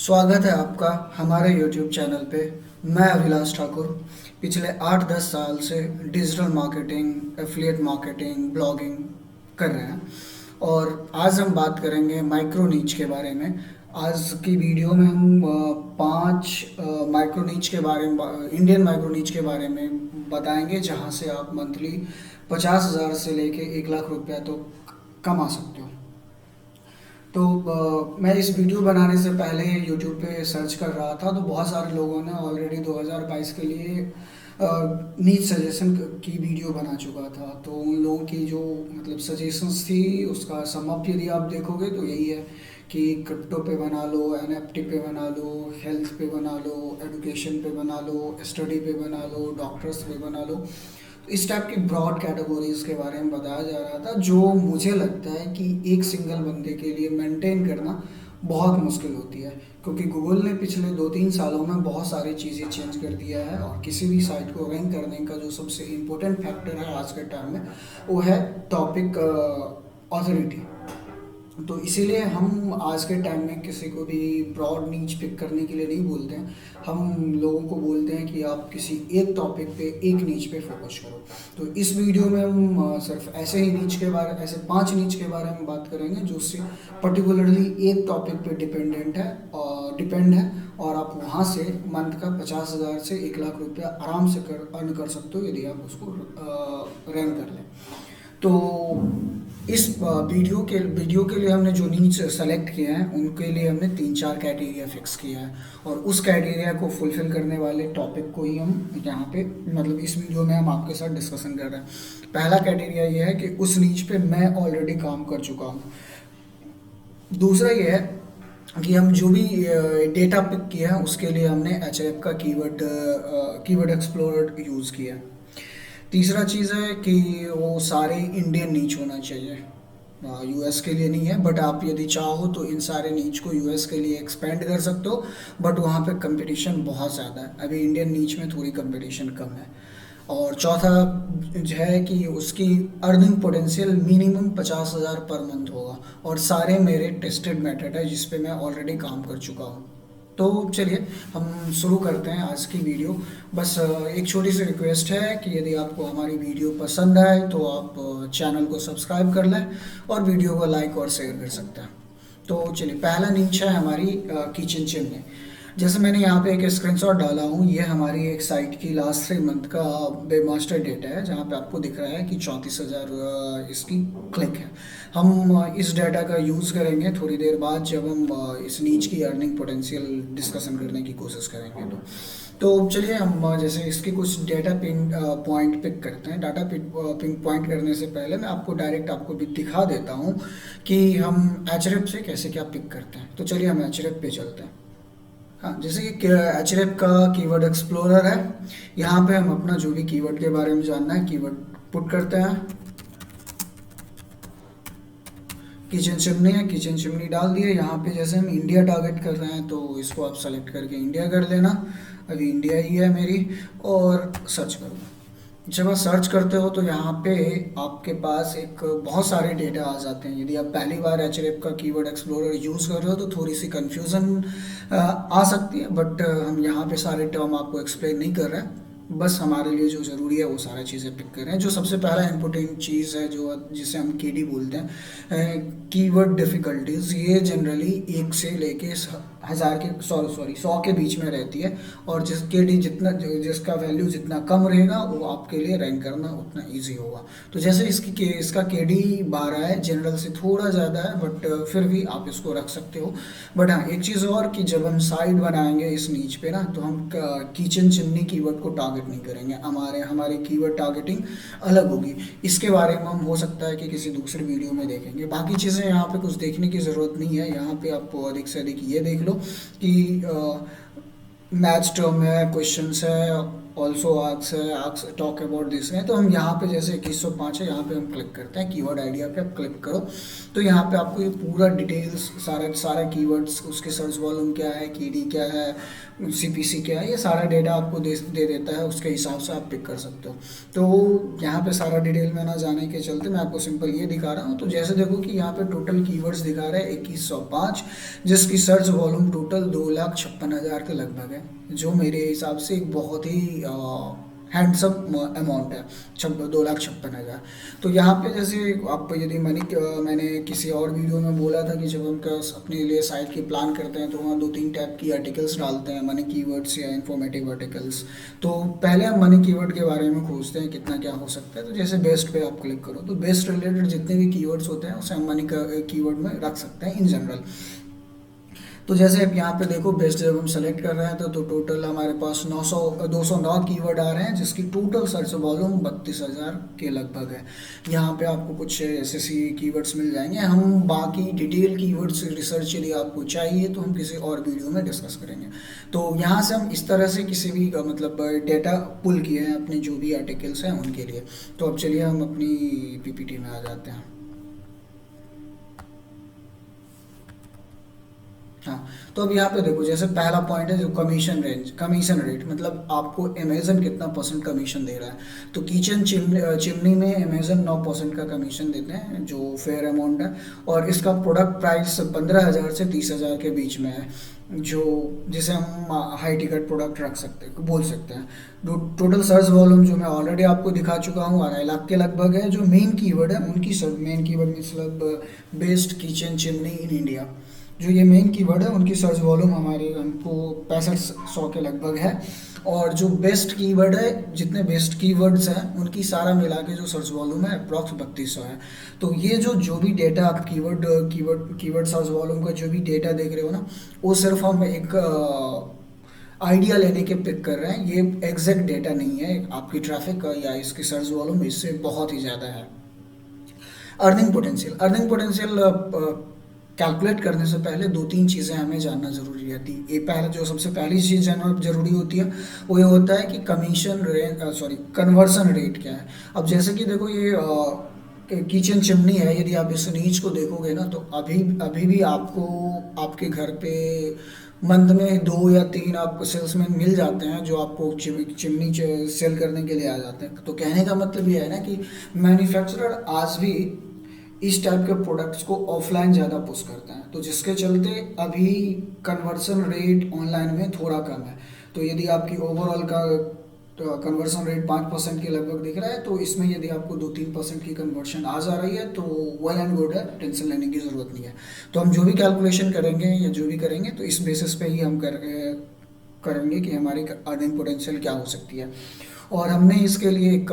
स्वागत है आपका हमारे YouTube चैनल पे। मैं अभिलाष ठाकुर पिछले 8-10 साल से digital marketing, affiliate marketing, blogging कर रहे हैं और आज हम बात करेंगे माइक्रो नीच के बारे में। आज की वीडियो में हम 5 माइक्रो नीच के बारे में, इंडियन माइक्रो नीच के बारे में बताएंगे, जहां से आप मंथली 50,000 से लेके 1 लाख रुपया तो कमा सकते हो। तो मैं इस वीडियो बनाने से पहले यूट्यूब पे सर्च कर रहा था, तो बहुत सारे लोगों ने ऑलरेडी 2022 के लिए नीच सजेशन की वीडियो बना चुका था। तो उन लोगों की जो मतलब सजेशंस थी, उसका सम अप यदि आप देखोगे तो यही है कि क्रिप्टो पे बना लो, एनएफटी पे बना लो, हेल्थ पे बना लो, एजुकेशन पे बना लो, स्टडी पे बना लो, डॉक्टर्स पे बना लो। तो इस टाइप की ब्रॉड कैटेगरीज के बारे में बताया जा रहा था, जो मुझे लगता है कि एक सिंगल बंदे के लिए मेंटेन करना बहुत मुश्किल होती है, क्योंकि गूगल ने पिछले 2-3 सालों में बहुत सारी चीज़ें चेंज कर दिया है और किसी भी साइट को रैंक करने का जो सबसे इम्पोर्टेंट फैक्टर है आज के टाइम में, वो है टॉपिक ऑथोरिटी। तो इसीलिए हम आज के टाइम में किसी को भी ब्रॉड नीच पिक करने के लिए नहीं बोलते हैं। हम लोगों को बोलते हैं कि आप किसी एक टॉपिक पे, एक नीच पे फोकस करो। तो इस वीडियो में हम सिर्फ ऐसे ही नीच के बारे, ऐसे 5 नीच के बारे में बात करेंगे जो उससे पर्टिकुलरली एक टॉपिक पे डिपेंडेंट है और डिपेंड है, और आप वहाँ से मंथ का 50,000 से 1 लाख रुपया आराम से अर्न कर सकते हो यदि आप उसको रैंक कर लें। तो इस वीडियो के लिए हमने जो नीच सेलेक्ट किए हैं, उनके लिए हमने 3-4 क्राइटेरिया फिक्स किया है, और उस क्राइटेरिया को फुलफिल करने वाले टॉपिक को ही हम यहाँ पे मतलब इस वीडियो में हम आपके साथ डिस्कशन कर रहे हैं। पहला क्राइटेरिया ये है कि उस नीच पे मैं ऑलरेडी काम कर चुका हूँ। दूसरा ये है कि हम जो भी डेटा पिक किया है उसके लिए हमने एचएफ का कीवर्ड एक्सप्लोरर यूज़ किया है। तीसरा चीज़ है कि वो सारे इंडियन नीच होना चाहिए, यूएस के लिए नहीं है, बट आप यदि चाहो तो इन सारे नीच को यूएस के लिए एक्सपेंड कर सकते हो, बट वहाँ पे कंपटीशन बहुत ज़्यादा है। अभी इंडियन नीच में थोड़ी कंपटीशन कम है। और चौथा जो है कि उसकी earning potential minimum 50,000 per month होगा, और सारे मेरे टेस्टेड मेथड है जिस पे मैं ऑलरेडी काम कर चुका हूँ। तो चलिए हम शुरू करते हैं आज की वीडियो। बस एक छोटी सी रिक्वेस्ट है कि यदि आपको हमारी वीडियो पसंद आए तो आप चैनल को सब्सक्राइब कर लें और वीडियो को लाइक और शेयर कर सकते हैं। तो चलिए, पहला नीच है हमारी किचन चिमनी। जैसे मैंने यहाँ पे एक स्क्रीनशॉट डाला हूँ, ये हमारी एक साइट की लास्ट 3 मंथ का वेब मास्टर डेटा है, जहाँ पे आपको दिख रहा है कि 34,000 इसकी क्लिक है। हम इस डाटा का यूज़ करेंगे थोड़ी देर बाद, जब हम इस नीच की अर्निंग पोटेंशियल डिस्कशन करने की कोशिश करेंगे। तो चलिए हम जैसे इसके कुछ डेटा पिन पॉइंट पिक करते हैं। डाटा पिन पॉइंट करने से पहले मैं आपको भी दिखा देता हूँ कि हम एचरेप से कैसे क्या पिक करते हैं। तो चलिए हम एचरेप पे चलते हैं। हाँ, जैसे कि एचरेप का कीवर्ड एक्सप्लोरर है, यहाँ पे हम अपना जो भी कीवर्ड के बारे में जानना है कीवर्ड पुट करते हैं। किचन चिमनी है, किचन चिमनी डाल दिए। यहाँ पे जैसे हम इंडिया टारगेट कर रहे हैं तो इसको आप सेलेक्ट करके इंडिया कर लेना। अभी इंडिया ही है मेरी, और सर्च करो। जब आप सर्च करते हो तो यहाँ पे आपके पास एक बहुत सारे डेटा आ जाते हैं। यदि आप पहली बार एचरेप का कीवर्ड एक्सप्लोरर यूज़ कर रहे हो तो थोड़ी सी कन्फ्यूज़न आ सकती है, बट हम यहाँ पे सारे टर्म आपको एक्सप्लेन नहीं कर रहे हैं। बस हमारे लिए जो ज़रूरी है वो सारी चीज़ें पिक कर रहे हैं। जो सबसे पहला इम्पोर्टेंट चीज़ है, जो जिसे हम केडी बोलते हैं, कीवर्ड डिफ़िकल्टीज, ये जनरली 1 से लेके 1000 के 100 के बीच में रहती है, और जिसका वैल्यू जितना कम रहेगा वो आपके लिए रैंक करना उतना ईजी होगा। तो जैसे इसका केडी 12 है, जनरल से थोड़ा ज़्यादा है, बट फिर भी आप इसको रख सकते हो। बट हाँ, एक चीज़ और कि जब हम साइड बनाएंगे इस नीच पे ना, तो हम किचन चिमनी कीवर्ड को टारगेट नहीं करेंगे। हमारे कीवर्ड टारगेटिंग अलग होगी। इसके बारे में हम हो सकता है कि किसी दूसरी वीडियो में देखेंगे। बाकी चीज़ें यहाँ पे कुछ देखने की ज़रूरत नहीं है। यहाँ पे आपको अधिक से अधिक ये देख लो कि मैच टर्म है, क्वेश्चंस है, ऑल्सो आर्क्स है, आर्क्स टॉक अबाउट दिस है। तो हम यहाँ पे जैसे 2105 है, यहाँ पे हम क्लिक करते हैं, कीवर्ड आइडिया पे आप क्लिक करो तो यहाँ पे आपको ये पूरा डिटेल्स सारा सारा कीवर्ड्स, उसके सर्च वॉल्यूम क्या है, कीडी क्या है, सीपीसी क्या है, ये सारा डेटा आपको दे देता है। उसके हिसाब से आप पिक कर सकते हो। तो यहाँ पे सारा डिटेल में ना जाने के चलते मैं आपको सिंपल ये दिखा रहा हूँ। तो जैसे देखो कि यहाँ पे टोटल कीवर्ड्स दिखा रहा है 2105, जिसकी सर्च वॉल्यूम टोटल 2,56,000 के लगभग है, जो मेरे हिसाब से एक बहुत ही हैंडसम अमाउंट है, 2,56,000। तो यहाँ पे जैसे आप यदि मैंने किसी और वीडियो में बोला था कि जब हम अपने लिए साइट की प्लान करते हैं तो वहाँ 2-3 टाइप की आर्टिकल्स डालते हैं, मनी कीवर्ड्स या इन्फॉर्मेटिव आर्टिकल्स। तो पहले हम मनी कीवर्ड के बारे में खोजते हैं कितना क्या हो सकता है। तो जैसे बेस्ट पे आप क्लिक करो तो बेस्ट रिलेटेड जितने भी कीवर्ड्स होते हैं उसे हम मनी कीवर्ड में रख सकते हैं इन जनरल। तो जैसे अब यहाँ पे देखो बेस्ट जब हम सेलेक्ट कर रहे हैं तो टोटल हमारे पास 209 कीवर्ड आ रहे हैं, जिसकी टोटल सर्च वॉल्यूम 32,000 के लगभग है। यहाँ पे आपको कुछ ऐसे कीवर्ड्स मिल जाएंगे। हम बाकी डिटेल कीवर्ड्स रिसर्च यदि आपको चाहिए तो हम किसी और वीडियो में डिस्कस करेंगे। तो यहाँ से हम इस तरह से किसी भी मतलब डेटा पुल किए हैं अपने जो भी आर्टिकल्स हैं उनके लिए। तो अब चलिए हम अपनी पीपीटी में आ जाते हैं। हाँ, तो अब यहाँ पे देखो जैसे पहला पॉइंट है जो कमीशन रेंज, कमीशन रेट, मतलब आपको अमेजन कितना परसेंट कमीशन दे रहा है। तो किचन चिमनी में अमेजन 9% का कमीशन देते हैं, जो फेयर अमाउंट है। और इसका प्रोडक्ट प्राइस 15,000 से 30,000 के बीच में है, जो जिसे हम हाई टिकट प्रोडक्ट रख सकते हैं, बोल सकते हैं। टोटल सर्च वॉल्यूम जो मैं ऑलरेडी आपको दिखा चुका हूँ 2.5 लाख के लगभग है। जो मेन कीवर्ड है उनकी मेन कीवर्ड मतलब best kitchen chimney in India, जो ये मेन कीवर्ड है उनकी सर्च वॉल्यूम हमारी हमको 6500 के लगभग है। और जो बेस्ट कीवर्ड है, जितने बेस्ट कीवर्ड्स हैं उनकी सारा मिला के जो सर्च वॉल्यूम है अप्रॉक्स 3200 है। तो ये जो भी डेटा आप कीवर्ड सर्च वॉल्यूम का जो भी डेटा देख रहे हो ना, वो सिर्फ हम एक आइडिया लेने के पिक कर रहे हैं। ये एग्जैक्ट डेटा नहीं है आपकी ट्रैफिक का या इसकी सर्च वॉल्यूम इससे बहुत ही ज़्यादा है। अर्निंग पोटेंशियल कैलकुलेट करने से पहले 2-3 चीज़ें हमें जानना ज़रूरी रहती है। ये पहले जो सबसे पहली चीज़ जानना ज़रूरी होती है वो ये होता है कि कन्वर्सन रेट क्या है। अब जैसे कि देखो ये किचन चिमनी है, यदि आप इस नीच को देखोगे ना तो अभी भी आपको आपके घर पे मंथ में 2 या 3 आपको सेल्समैन मिल जाते हैं जो आपको चिमनी सेल करने के लिए आ जाते हैं। तो कहने का मतलब ये है ना कि मैन्युफैक्चरर आज भी इस टाइप के प्रोडक्ट्स को ऑफलाइन ज़्यादा पुश करते हैं, तो जिसके चलते अभी कन्वर्सन रेट ऑनलाइन में थोड़ा कम है। तो यदि आपकी ओवरऑल का कन्वर्सन रेट 5% के लगभग दिख रहा है, तो इसमें यदि आपको 2-3% की कन्वर्शन आ जा रही है तो वेल एंड गुड है, टेंशन लेने की ज़रूरत नहीं है। तो हम जो भी कैलकुलेशन करेंगे या जो भी करेंगे तो इस बेसिस पे ही हम करेंगे कि हमारी अर्निंग पोटेंशियल क्या हो सकती है। और हमने इसके लिए एक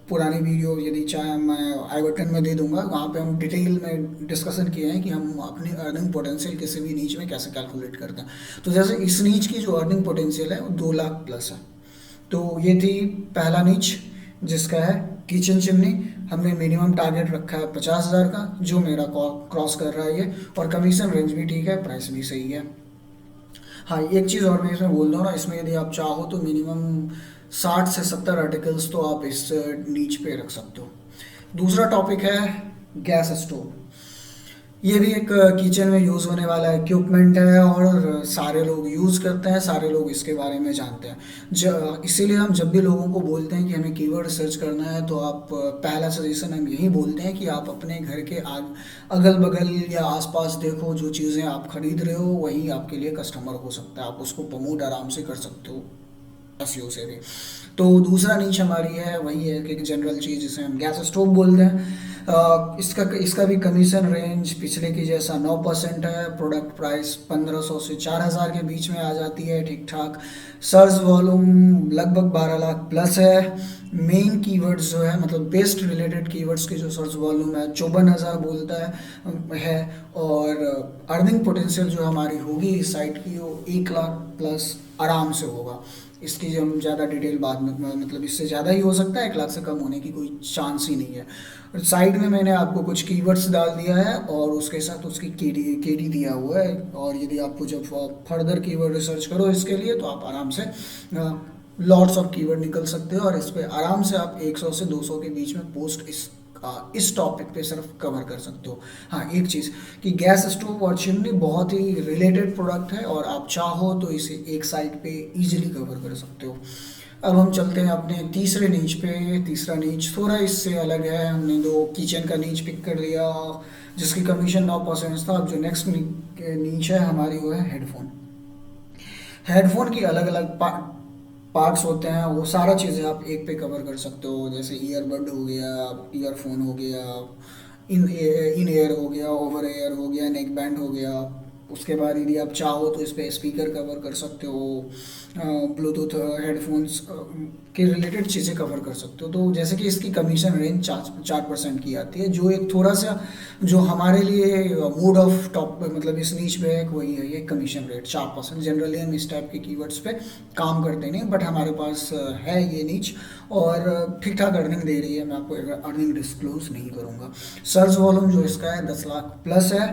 पुरानी वीडियो यदि चाहे मैं आई बटन में दे दूंगा, वहाँ पे हम डिटेल में डिस्कशन किए हैं कि हम अपनी अर्निंग पोटेंशियल किसी भी नीच में कैसे कैलकुलेट करते हैं। तो जैसे इस नीच की जो अर्निंग पोटेंशियल है वो 2 लाख प्लस है। तो ये थी पहला नीच जिसका है किचन चिमनी। हमने मिनिमम टारगेट रखा है 50,000 का, जो मेरा क्रॉस कर रहा है ये। और कमीशन रेंज भी ठीक है, प्राइस भी सही है। हाँ, एक चीज़ और मैं इसमें बोल दूँ ना, इसमें यदि आप चाहो तो मिनिमम 60 से 70 आर्टिकल्स तो आप इस नीच पे रख सकते हो। दूसरा टॉपिक है गैस स्टोव। ये भी एक किचन में यूज़ होने वाला इक्विपमेंट है और सारे लोग यूज़ करते हैं, सारे लोग इसके बारे में जानते हैं। इसीलिए हम जब भी लोगों को बोलते हैं कि हमें कीवर्ड सर्च करना है तो आप पहला सजेशन हम यही बोलते हैं कि आप अपने घर के अगल बगल या आसपास देखो, जो चीज़ें आप खरीद रहे हो वही आपके लिए कस्टमर हो सकता है, आप उसको प्रमोट आराम से कर सकते हो एसईओ से भी। तो दूसरा नीच हमारी है वही है कि जनरल चीज़ जिसे हम गैस स्टोव बोलते हैं। इसका भी कमीशन रेंज पिछले की जैसा 9% है। प्रोडक्ट प्राइस 1500 से 4,000 के बीच में आ जाती है, ठीक ठाक। सर्च वॉल्यूम लगभग 12 लाख प्लस है। मेन कीवर्ड्स जो है मतलब बेस्ट रिलेटेड कीवर्ड्स की जो सर्च वॉल्यूम है 54,000 बोलता है। और अर्निंग पोटेंशियल जो हमारी होगी इस साइट की वो 1 लाख प्लस आराम से होगा। इसकी जो हम ज़्यादा डिटेल बाद में मतलब इससे ज़्यादा ही हो सकता है, 1 लाख से कम होने की कोई चांस ही नहीं है। साइड में मैंने आपको कुछ कीवर्ड्स डाल दिया है और उसके साथ उसकी केडी दिया हुआ है। और यदि आपको जब फर्दर कीवर्ड रिसर्च करो इसके लिए तो आप आराम से लॉट्स ऑफ कीवर्ड निकल सकते हो और इस पे आराम से आप 100 से 200 के बीच में पोस्ट इस टॉपिक पे सिर्फ कवर कर सकते हो। हाँ, एक चीज़ कि गैस स्टोव और चिमनी बहुत ही रिलेटेड प्रोडक्ट है और आप चाहो तो इसे एक साइट पे इजीली कवर कर सकते हो। अब हम चलते हैं अपने तीसरे नीच पे। तीसरा नीच थोड़ा इससे अलग है। हमने दो किचन का नीच पिक कर लिया जिसकी कमीशन 9% था। अब जो नेक्स्ट नीच है हमारी वो है हेडफोन। हेडफोन की अलग अलग पार्ट्स होते हैं, वो सारा चीज़ें आप एक पे कवर कर सकते हो। जैसे ईयरबड हो गया, ईयरफोन हो गया, इन ईयर हो गया, ओवर ईयर हो गया, नेक बैंड हो गया। उसके बाद यदि आप चाहो तो इस पे स्पीकर कवर कर सकते हो, ब्लूटूथ हेडफोन्स के रिलेटेड चीज़ें कवर कर सकते हो। तो जैसे कि इसकी कमीशन रेंज 4% की आती है, जो एक थोड़ा सा जो हमारे लिए मूड ऑफ टॉप मतलब इस नीच पे है वही है ये कमीशन रेट 4%। जनरली हम इस टाइप के कीवर्ड्स पे काम करते नहीं, बट हमारे पास है ये नीच और ठीक ठाक अर्निंग दे रही है। मैं आपको अर्निंग डिस्क्लोज नहीं करूँगा। सर्च वॉल्यूम जो इसका है 10 लाख प्लस है।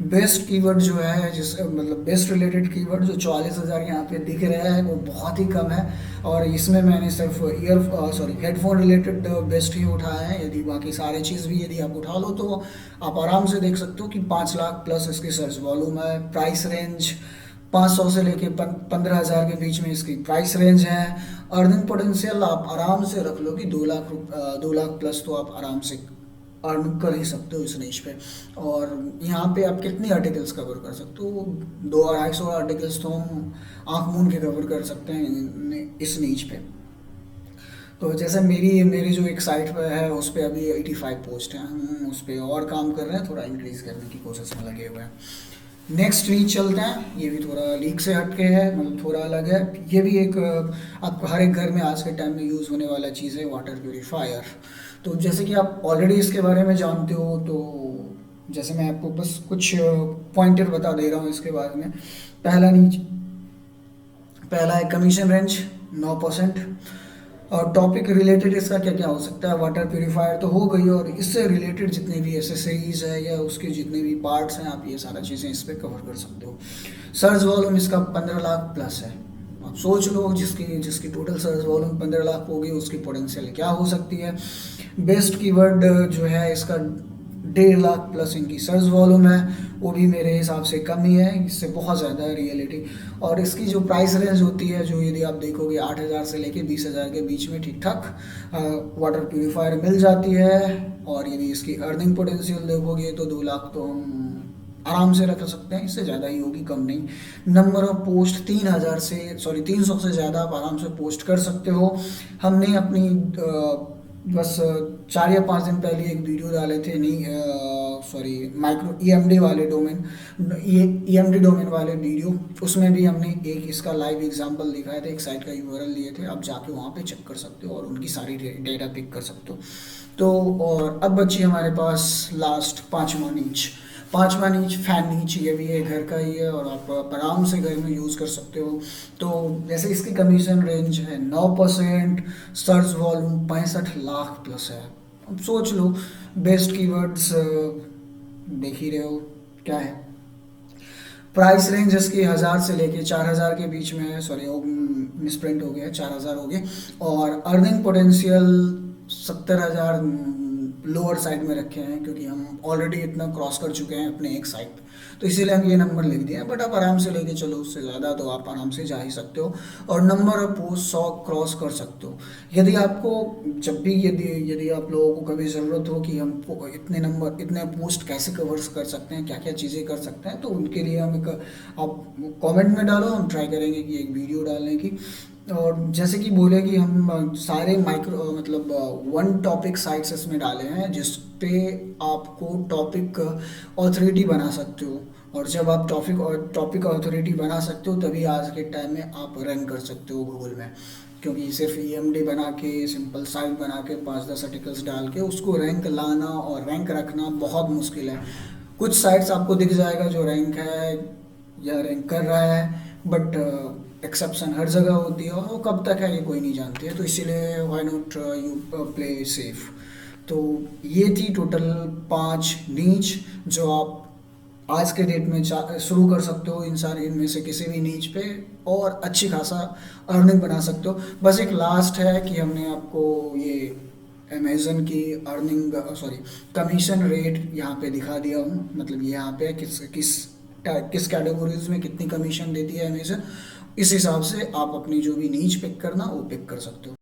बेस्ट कीवर्ड जो है जिस मतलब बेस्ट रिलेटेड कीवर्ड जो 44,000 यहाँ पे दिख रहा है वो बहुत ही कम है और इसमें मैंने सिर्फ हेडफोन रिलेटेड बेस्ट ही उठाया है। यदि बाकी सारे चीज़ भी यदि आप उठा लो तो आप आराम से देख सकते हो कि 5 लाख प्लस इसकी सर्च वॉल्यूम है। प्राइस रेंज 500 से लेके 15,000 के बीच में इसकी प्राइस रेंज है। अर्निंग पोटेंशियल आप आराम से रख लो कि 2 लाख प्लस तो आप आराम से अर्न कर ही सकते हो इस नीच पे। और यहाँ पे आप कितनी आर्टिकल्स कवर कर सकते हो? 200-250 आर्टिकल्स तो हम आँख मूंद के कवर कर सकते हैं इस नीच पे। तो जैसे मेरी जो एक साइट पर है उस पर अभी 85 पोस्ट हैं। हम उस पर और काम कर रहे हैं, थोड़ा इंक्रीज़ करने की कोशिश में लगे हुए हैं। नेक्स्ट नीच चलते हैं। ये भी थोड़ा लीक से हटके है, मतलब थोड़ा अलग है। ये भी एक आपको हर एक घर में आज के टाइम में यूज़ होने वाला चीज़ है, वाटर प्यूरीफायर। तो जैसे कि आप ऑलरेडी इसके बारे में जानते हो, तो जैसे मैं आपको बस कुछ पॉइंटर बता दे रहा हूँ इसके बारे में। पहला है कमीशन रेंज 9%। और टॉपिक रिलेटेड इसका क्या क्या हो सकता है? वाटर प्यूरीफायर तो हो गई, और इससे रिलेटेड जितने भी एसेसरीज है या उसके जितने भी पार्ट्स हैं आप ये सारा चीज़ें इस पर कवर कर सकते हो। सर्च वॉल्यूम इसका 15 लाख प्लस है। आप सोच लो जिसकी जिसकी टोटल सर्च वॉल्यूम 15 लाख होगी उसकी पोटेंशियल क्या हो सकती है। बेस्ट कीवर्ड जो है इसका 1.5 लाख प्लस इनकी सर्च वॉल्यूम है, वो भी मेरे हिसाब से कम ही है, इससे बहुत ज़्यादा है रियलिटी। और इसकी जो प्राइस रेंज होती है जो यदि आप देखोगे 8,000 से लेके 20,000 के बीच में ठीक ठाक वाटर प्यूरीफायर मिल जाती है। और यदि इसकी अर्निंग पोटेंशियल देखोगे तो 2 लाख तो हम आराम से रख सकते हैं, इससे ज़्यादा ही होगी, कम नहीं। नंबर ऑफ पोस्ट 300 से ज़्यादा आप आराम से पोस्ट कर सकते हो। हमने अपनी बस 4 या 5 दिन पहले एक वीडियो डाले थे, माइक्रो ईएमडी वाले डोमेन ईएमडी डोमेन वाले वीडियो, उसमें भी हमने एक इसका लाइव एग्जांपल दिखाया था। एक साइट का यूआरएल दिए थे, आप जाके वहाँ पे चेक कर सकते हो और उनकी सारी डेटा पिक कर सकते हो। तो और अब बची हमारे पास लास्ट पांचवा नीच फैन नीच। ये भी है घर का ही है और आप आराम से घर में यूज़ कर सकते हो। तो जैसे इसकी कमीशन रेंज है 9%, सर्च वॉल्यूम 65 लाख प्लस है। अब सोच लो बेस्ट कीवर्ड्स देख ही रहे हो क्या है। प्राइस रेंज इसकी 1,000 से लेके 4,000 के बीच में है। सॉरी, वो मिसप्रिंट हो गया, 4,000 हो गए। और अर्निंग पोटेंशियल 70,000 लोअर साइड में रखे हैं क्योंकि हम ऑलरेडी इतना क्रॉस कर चुके हैं अपने एक साइड, तो इसीलिए हम ये नंबर लिख दिए हैं। बट आप आराम से लेके चलो, उससे ज़्यादा तो आप आराम से जा ही सकते हो। और नंबर ऑफ पोस्ट 100 क्रॉस कर सकते हो। यदि आपको जब भी यदि आप लोगों को कभी ज़रूरत हो कि हम इतने पोस्ट कैसे कवर कर सकते हैं, क्या क्या चीज़ें कर सकते हैं, तो उनके लिए आप कमेंट में डालो, हम ट्राई करेंगे कि एक वीडियो डालने की। और जैसे कि बोले कि हम सारे वन टॉपिक साइट्स इसमें डाले हैं जिस पे आपको टॉपिक ऑथोरिटी बना सकते हो। और जब आप टॉपिक ऑथोरिटी बना सकते हो तभी आज के टाइम में आप रैंक कर सकते हो गूगल में, क्योंकि सिर्फ ईएमडी बना के सिंपल साइट बना के 5-10 आर्टिकल्स डाल के उसको रैंक लाना और रैंक रखना बहुत मुश्किल है। कुछ साइट्स आपको दिख जाएगा जो रैंक है या रैंक कर रहा है, बट एक्सेप्शन हर जगह होती है और वो कब तक है ये कोई नहीं जानती है। तो इसीलिए why not you play safe. तो ये थी टोटल 5 नीच जो आप आज के डेट में शुरू कर सकते हो इन सारे इनमें से किसी भी नीच पे, और अच्छी खासा अर्निंग बना सकते हो। बस एक लास्ट है कि हमने आपको ये अमेज़न की अर्निंग, सॉरी, कमीशन रेट यहाँ पे दिखा दिया हूँ। मतलब ये यहाँ पे किस किस किस कैटेगरीज में कितनी कमीशन देती है अमेज़न। इस हिसाब से आप अपनी जो भी नीच पिक करना वो पिक कर सकते हो।